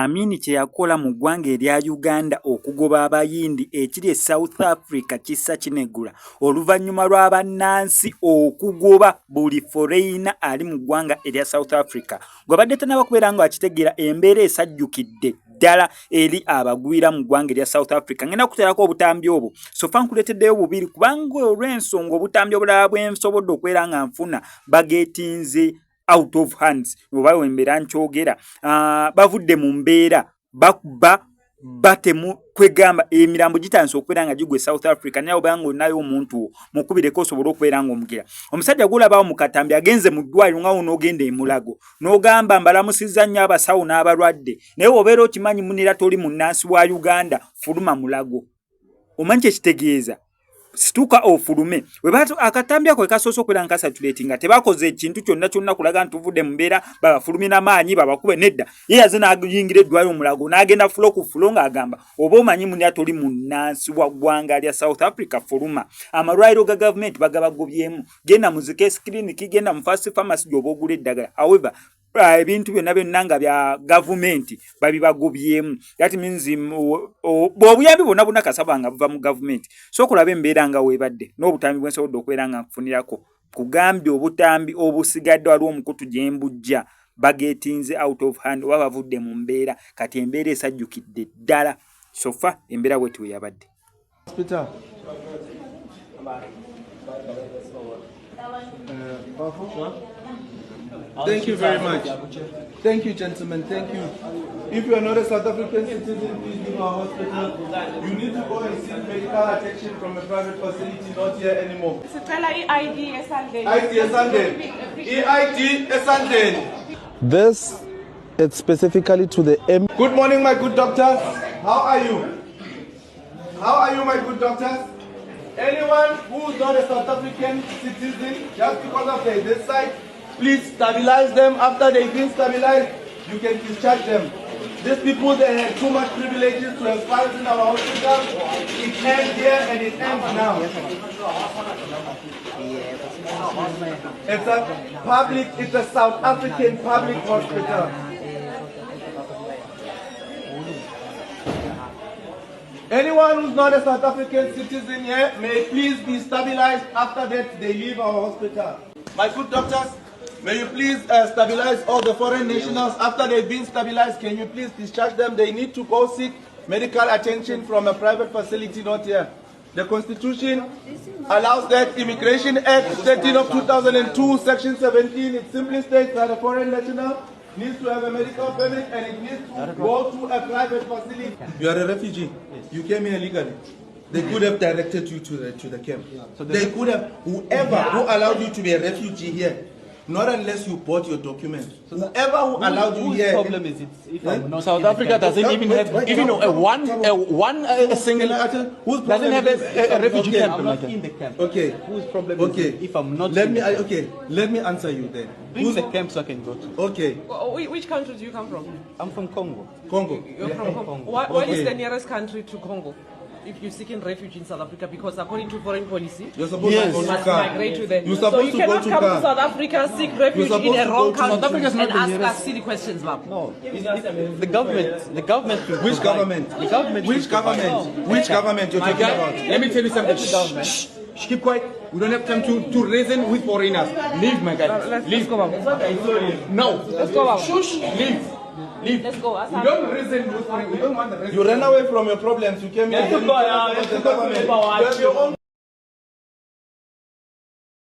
Amini kye yakola mu ggwanga erya Uganda okugoba abayindi ekiri e South Africa kissa kinegula oluvannyuma lw'abannansi okugoba buli foreigner ali mu ggwanga erya South Africa. Gwabadde tannaba kubeera nga akitegeera embeera esajjukidde ddala eri abagwira mu ggwanga erya South Africa. Ngenda kuteerako obutambi obwo so fa nkuleeteddeyo bubiri kubanga olw'ensonga obutambi obulala bwensobodde okubeera nga nfuna bageetinze out of hands oba wembeera nkyogera bavudde mu mbeera bakuba batemu kwegamba emirambo gitandise okubeera nga gigwe South Africa naye obanga olinayo omuntu mukubireko osobola okubeera nga omugira. Omusajja gulabawo mu katambi agenze mu ddwaliro nga n'ogenda e Mulago n'ogamba mbalamusizza nnyo abasawo n'abalwadde naye obeera okimanyi munira toli munnansi wa Uganda fuluma Mulago. Omanyi kye kitegeeza situka ofulume webato akatambi ako kasoso kwera nkasatuleti nga tebakoze ekintu kyonna kulaga ntuvudde mu mbeera babafulumina maanyi babakube nedda ye yazina agiyingire ddwaliro Mulago n'agenda fulo ku fulo ng'agamba oba omanyi munira toli munnansi wa ggwanga lya South Africa fuluma. Amalwaliro ga government bagabagobyemu genda mu zikeesi clinic genda mu fast pharmacy gy'oba ogula eddagala. However ebintu byonna nga bya government babibagobyemu. That means bw'obuyambi bwonna buna kasaba nga buva mu government so kulaba embeera nga weebadde n'obutambi bwensobodde okubeera nga nkufunirako kugambye obutambi obusigadde waliwo omukutu gye mbujja bageetinze out of hand oba bavudde mu mbeera kati embeera esajjukidde ddala sofa embeera bwetyo yabadde. Thank you very much. Thank you, gentlemen. Thank you. If you are not a South African citizen, please leave our hospital. You need to go and seek medical attention from a private facility, not here anymore. This is specifically to the M. Good morning, my good doctors. How are you? How are you, my good doctors? Anyone who is not a South African citizen, just because of this side, please stabilize them. After they've been stabilized, you can discharge them. These people, they had too much privileges to have files in our hospital. It ends here and it ends now. It's a South African public hospital. Anyone who's not a South African citizen here may please be stabilized. After that, they leave our hospital. My good doctors, may you please stabilize all the foreign nationals. After they've been stabilized, can you please discharge them? They need to go seek medical attention from a private facility, not here. The Constitution allows that. Immigration Act 13 of 2002, Section 17, it simply states that a foreign national needs to have a medical permit and it needs to go to a private facility. You are a refugee. You came here illegally. They could have directed you to the camp. So they could have, whoever who allowed you to be a refugee here, not unless you bought your documents. So whoever who allowed you here. The problem is South Africa doesn't even have even a single doesn't have a refugee camp. I'm not in the camp. Okay. Whose problem is it if I'm not? Let me answer you then. Who's the camp so I can go to? Okay. Which country do you come from? I'm from Congo. Congo. You're from Congo. What is the nearest country to Congo? If you're seeking refuge in South Africa, because according to foreign policy, you're supposed to go to migrate to them. You're supposed so you to cannot go come to to South Africa, seek refuge in a wrong country and ask us silly questions, ma'am. No, the government. Which government? The government. Which government? Which government you're talking about? Let me tell you something. Shh, keep quiet. We don't have time to reason with foreigners. Leave, my guy. Let's go, ma'am. No. Let's go, ma'am. Shush. Leave. Let's go. We don't reason with foreigners. We don't want the reason. You ran away from your problems. You came here. Yes, the government. You have your own